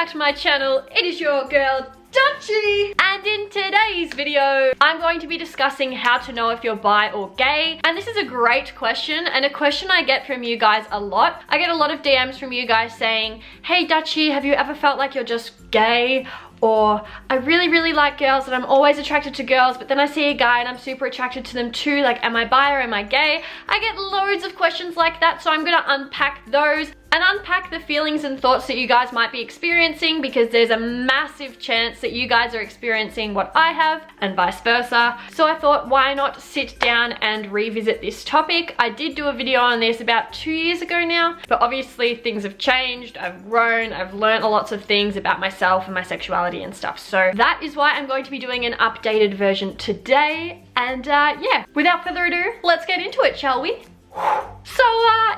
back to my channel. It is your girl, Dutchy. And in today's video, I'm going to be discussing how to know if you're bi or gay. And this is a great question, and a question I get from you guys a lot. I get a lot of DMs from you guys saying, hey Dutchy, have you ever felt like you're just gay? Or I really like girls and I'm always attracted to girls, but then I see a guy and I'm super attracted to them too. Like, am I bi or am I gay? I get loads of questions like that, so I'm gonna unpack those and unpack the feelings and thoughts that you guys might be experiencing, because there's a massive chance that you guys are experiencing what I have and vice versa. So I thought, why not sit down and revisit this topic? I did do a video on this about 2 years ago now, but obviously things have changed. I've grown, I've learned lots of things about myself and my sexuality and stuff. So that is why I'm going to be doing an updated version today. And yeah, without further ado, let's get into it, shall we? So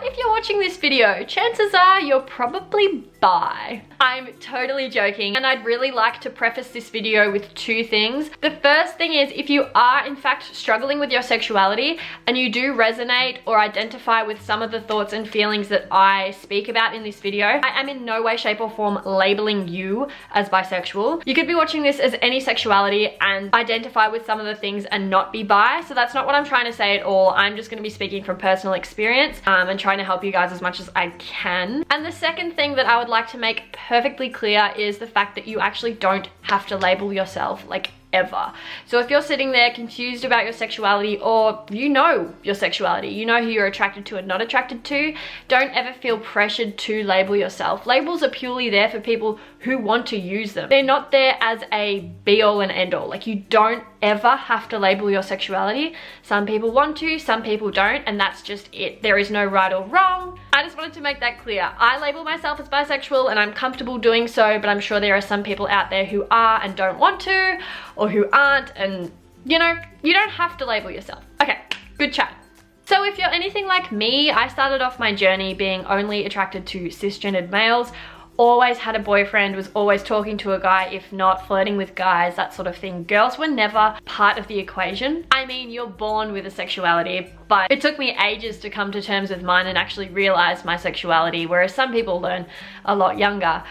if you're watching this video, chances are you're probably bi. I'm totally joking, and I'd really like to preface this video with two things. The first thing is, if you are in fact struggling with your sexuality and you do resonate or identify with some of the thoughts and feelings that I speak about in this video, I am in no way, shape or form labeling you as bisexual. You could be watching this as any sexuality and identify with some of the things and not be bi, so that's not what I'm trying to say at all. I'm just going to be speaking from personal experience and trying to help you guys as much as I can. And the second thing that I would like to make perfectly clear is the fact that you actually don't have to label yourself, like, ever. So if you're sitting there confused about your sexuality, or you know your sexuality, you know who you're attracted to and not attracted to, don't ever feel pressured to label yourself. Labels are purely there for people who want to use them. They're not there as a be all and end all. Like, you don't ever have to label your sexuality. Some people want to, some people don't, and that's just it. There is no right or wrong. I just wanted to make that clear. I label myself as bisexual and I'm comfortable doing so, but I'm sure there are some people out there who are and don't want to, or who aren't, and you know, you don't have to label yourself. Okay, good chat. So if you're anything like me, I started off my journey being only attracted to cisgendered males, always had a boyfriend, was always talking to a guy, if not flirting with guys, that sort of thing. Girls were never part of the equation. I mean, you're born with a sexuality, but it took me ages to come to terms with mine and actually realize my sexuality, whereas some people learn a lot younger.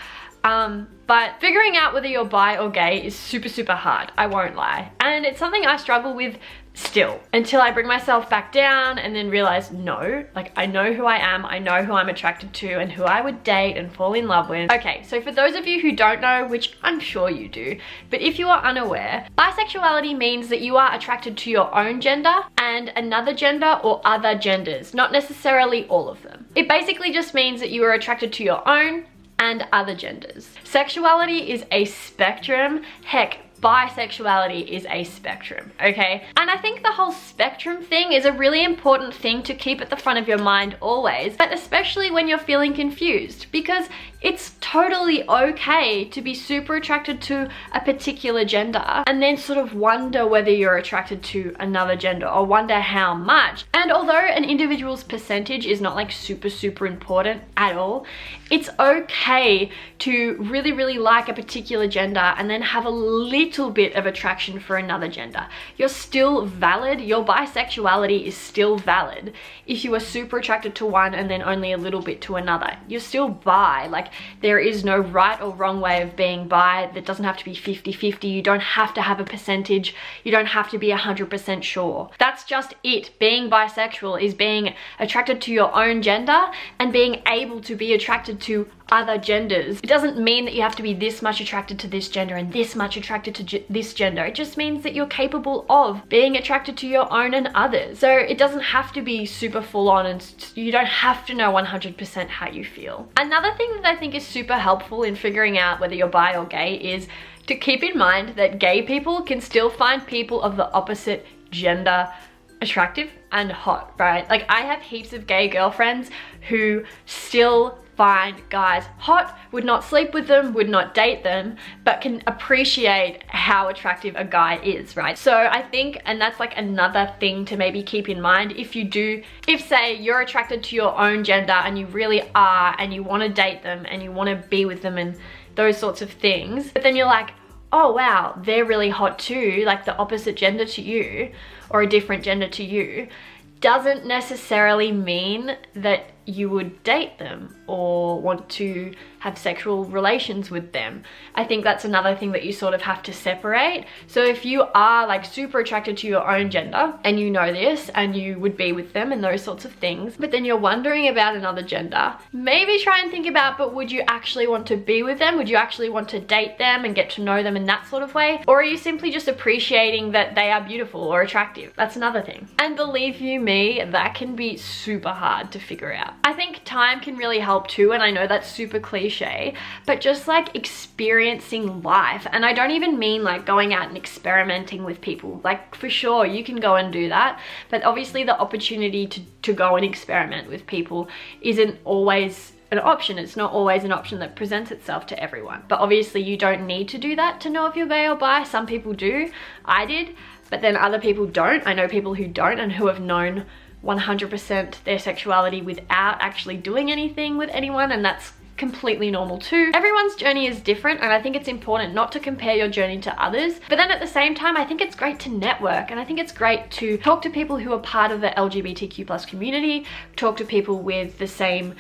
But figuring out whether you're bi or gay is super hard, I won't lie. And it's something I struggle with still, until I bring myself back down and then realize, no, like, I know who I am, I know who I'm attracted to and who I would date and fall in love with. Okay, so for those of you who don't know, which I'm sure you do, but if you are unaware, bisexuality means that you are attracted to your own gender and another gender or other genders, not necessarily all of them. It basically just means that you are attracted to your own and other genders. Sexuality is a spectrum. Heck, bisexuality is a spectrum, okay? And I think the whole spectrum thing is a really important thing to keep at the front of your mind always, but especially when you're feeling confused, because it's totally okay to be super attracted to a particular gender and then sort of wonder whether you're attracted to another gender, or wonder how much. And although an individual's percentage is not like super important at all, it's okay to really like a particular gender and then have a little bit of attraction for another gender. You're still valid. Your bisexuality is still valid. If you are super attracted to one and then only a little bit to another, you're still bi. Like, there is no right or wrong way of being bi. That doesn't have to be 50-50. You don't have to have a percentage. You don't have to be 100% sure. That's just it. Being bisexual is being attracted to your own gender and being able to be attracted to other genders. It doesn't mean that you have to be this much attracted to this gender and this much attracted to this gender. It just means that you're capable of being attracted to your own and others. So it doesn't have to be super full on, and you don't have to know 100% how you feel. Another thing that I think is super helpful in figuring out whether you're bi or gay is to keep in mind that gay people can still find people of the opposite gender attractive and hot, right? Like, I have heaps of gay girlfriends who still find guys hot, would not sleep with them, would not date them, but can appreciate how attractive a guy is, right? So I think, and that's like another thing to maybe keep in mind, if say you're attracted to your own gender and you really are, and you want to date them and you want to be with them and those sorts of things, but then you're like, oh wow, they're really hot too, like the opposite gender to you or a different gender to you, doesn't necessarily mean that you would date them or want to have sexual relations with them. I think that's another thing that you sort of have to separate. So if you are like super attracted to your own gender and you know this and you would be with them and those sorts of things, but then you're wondering about another gender, maybe try and think about, but would you actually want to be with them? Would you actually want to date them and get to know them in that sort of way? Or are you simply just appreciating that they are beautiful or attractive? That's another thing. And believe you me, that can be super hard to figure out. I think time can really help too, and I know that's super cliche, but just like experiencing life. And I don't even mean like going out and experimenting with people. Like for sure you can go and do that, but obviously the opportunity to go and experiment with people isn't always an option. It's not always an option that presents itself to everyone. But obviously you don't need to do that to know if you're gay or bi. Some people do. I did, but then other people don't. I know people who don't and who have known 100% their sexuality without actually doing anything with anyone, and that's completely normal too. Everyone's journey is different, and I think it's important not to compare your journey to others, but then at the same time I think it's great to network, and I think it's great to talk to people who are part of the LGBTQ+ community, talk to people with the same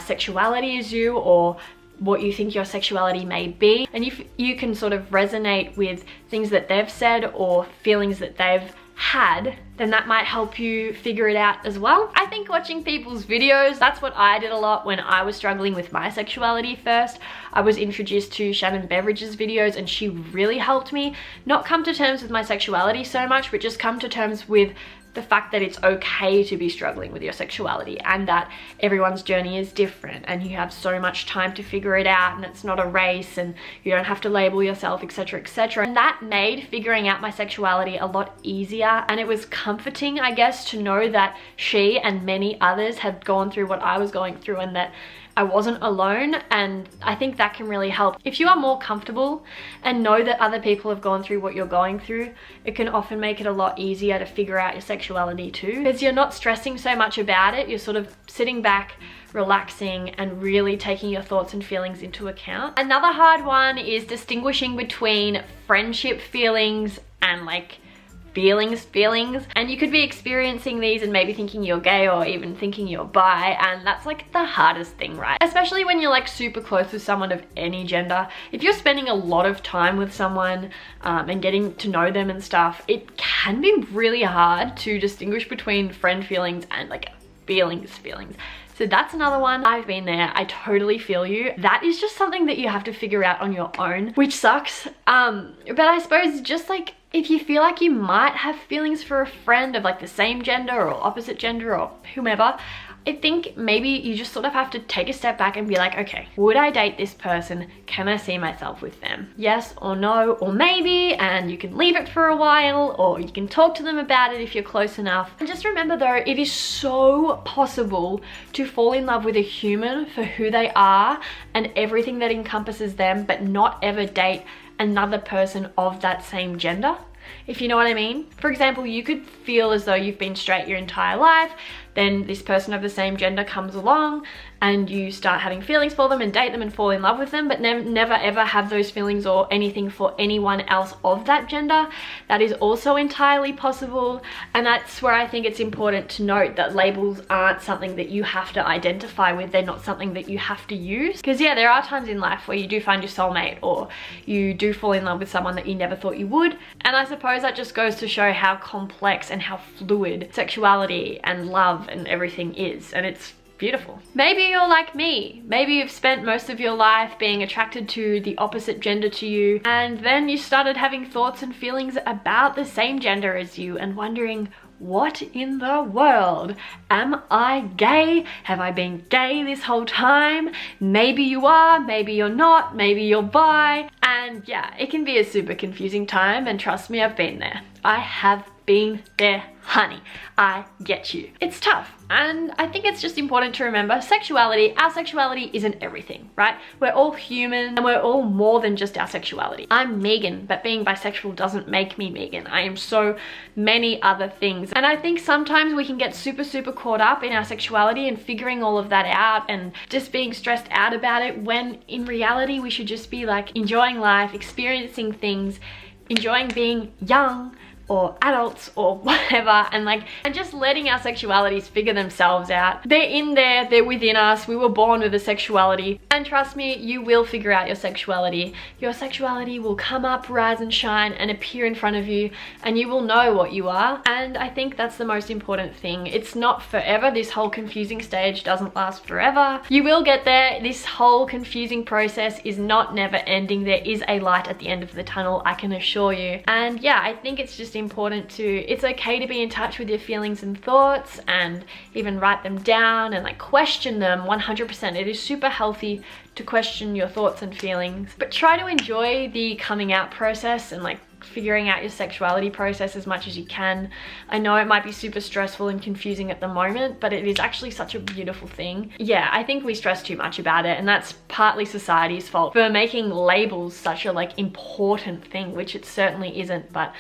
sexuality as you, or what you think your sexuality may be, and if you can sort of resonate with things that they've said or feelings that they've had, then that might help you figure it out as well. I think watching people's videos, that's what I did a lot when I was struggling with my sexuality first. I was introduced to Shannon Beveridge's videos, and she really helped me not come to terms with my sexuality so much, but just come to terms with the fact that it's okay to be struggling with your sexuality, and that everyone's journey is different and you have so much time to figure it out, and it's not a race and you don't have to label yourself, etc, etc. And that made figuring out my sexuality a lot easier, and it was comforting, I guess, to know that she and many others had gone through what I was going through and that I wasn't alone. And I think that can really help. If you are more comfortable and know that other people have gone through what you're going through, it can often make it a lot easier to figure out your sexuality too, because you're not stressing so much about it. You're sort of sitting back, relaxing, and really taking your thoughts and feelings into account. Another hard one is distinguishing between friendship feelings and like feelings, and you could be experiencing these and maybe thinking you're gay or even thinking you're bi, and that's like the hardest thing, right? Especially when you're like super close with someone of any gender. If you're spending a lot of time with someone and getting to know them and stuff, it can be really hard to distinguish between friend feelings and like feelings. So that's another one. I've been there. I totally feel you. That is just something that you have to figure out on your own, which sucks. But I suppose just like if you feel like you might have feelings for a friend of like the same gender or opposite gender or whomever, I think maybe you just sort of have to take a step back and be like, okay, would I date this person? Can I see myself with them? Yes or no, or maybe, and you can leave it for a while, or you can talk to them about it if you're close enough. And just remember though, it is so possible to fall in love with a human for who they are and everything that encompasses them, but not ever date another person of that same gender, if you know what I mean. For example, you could feel as though you've been straight your entire life, then this person of the same gender comes along and you start having feelings for them and date them and fall in love with them, but never ever have those feelings or anything for anyone else of that gender. That is also entirely possible, and that's where I think it's important to note that labels aren't something that you have to identify with. They're not something that you have to use, because yeah, there are times in life where you do find your soulmate or you do fall in love with someone that you never thought you would, and I suppose that just goes to show how complex and how fluid sexuality and love and everything is, and it's beautiful. Maybe you're like me. Maybe you've spent most of your life being attracted to the opposite gender to you, and then you started having thoughts and feelings about the same gender as you and wondering, what in the world? Am I gay? Have I been gay this whole time? Maybe you are, maybe you're not, maybe you're bi. And yeah, it can be a super confusing time, and trust me, I've been there. I have been there, honey. I get you. It's tough, and I think it's just important to remember our sexuality isn't everything, right? We're all human and we're all more than just our sexuality. I'm Megan, but being bisexual doesn't make me Megan. I am so many other things, and I think sometimes we can get super caught up in our sexuality and figuring all of that out and just being stressed out about it, when in reality we should just be like enjoying life, experiencing things, enjoying being young, or adults or whatever, and just letting our sexualities figure themselves out. They're in there, they're within us. We were born with a sexuality, and trust me, you will figure out your sexuality. Your sexuality will come up, rise and shine, and appear in front of you, and you will know what you are. And I think that's the most important thing. It's not forever. This whole confusing stage doesn't last forever. You will get there. This whole confusing process is not never ending. There is a light at the end of the tunnel, I can assure you. And yeah, I think it's just important it's okay to be in touch with your feelings and thoughts, and even write them down and question them 100%. It is super healthy to question your thoughts and feelings, but try to enjoy the coming out process and figuring out your sexuality process as much as you can. I know it might be super stressful and confusing at the moment, but it is actually such a beautiful thing. Yeah, I think we stress too much about it, and that's partly society's fault for making labels such a important thing, which it certainly isn't. But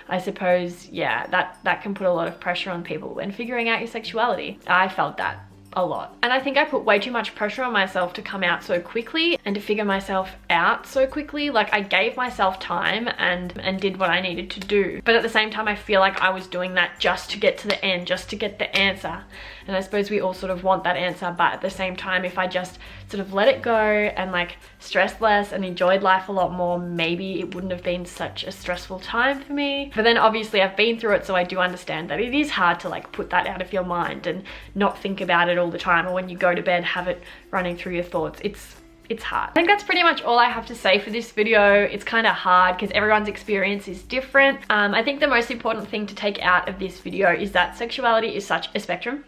I suppose, yeah, that can put a lot of pressure on people when figuring out your sexuality. I felt that a lot. And I think I put way too much pressure on myself to come out so quickly and to figure myself out so quickly. I gave myself time and did what I needed to do. But at the same time, I feel like I was doing that just to get to the end, just to get the answer. And I suppose we all sort of want that answer, but at the same time, if I just sort of let it go and stressed less and enjoyed life a lot more, maybe it wouldn't have been such a stressful time for me. But then obviously I've been through it, so I do understand that it is hard to put that out of your mind and not think about it all the time, or when you go to bed have it running through your thoughts. It's hard. I think that's pretty much all I have to say for this video. It's kind of hard because everyone's experience is different. I think the most important thing to take out of this video is that sexuality is such a spectrum.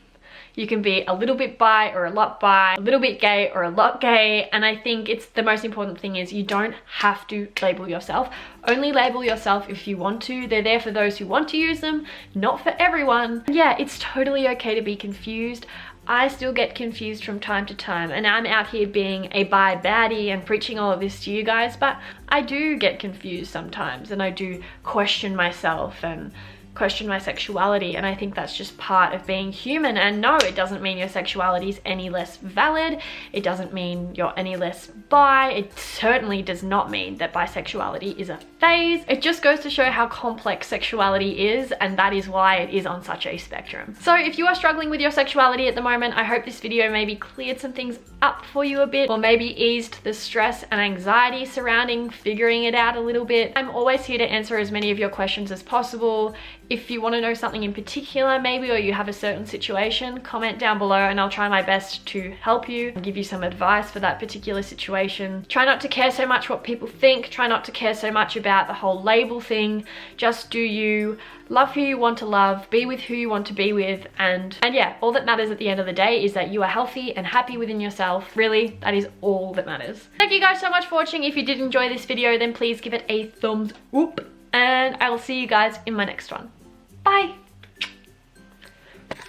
You can be a little bit bi or a lot bi, a little bit gay or a lot gay, and I think the most important thing is you don't have to label yourself. Only label yourself if you want to. They're there for those who want to use them, not for everyone. Yeah, it's totally okay to be confused. I still get confused from time to time, and I'm out here being a bi baddie and preaching all of this to you guys, but I do get confused sometimes, and I do question myself and question my sexuality, and I think that's just part of being human. And no, it doesn't mean your sexuality is any less valid. It doesn't mean you're any less bi. It certainly does not mean that bisexuality is a phase. It just goes to show how complex sexuality is, and that is why it is on such a spectrum. So if you are struggling with your sexuality at the moment, I hope this video maybe cleared some things up for you a bit, or maybe eased the stress and anxiety surrounding figuring it out a little bit. I'm always here to answer as many of your questions as possible. If you want to know something in particular maybe, or you have a certain situation, comment down below and I'll try my best to help you and give you some advice for that particular situation. Try not to care so much what people think. Try not to care so much about the whole label thing. Just do you. Love who you want to love, be with who you want to be with, and yeah, all that matters at the end of the day is that you are healthy and happy within yourself. Really, that is all that matters. Thank you guys so much for watching. If you did enjoy this video, then please give it a thumbs up, and I will see you guys in my next one. Bye!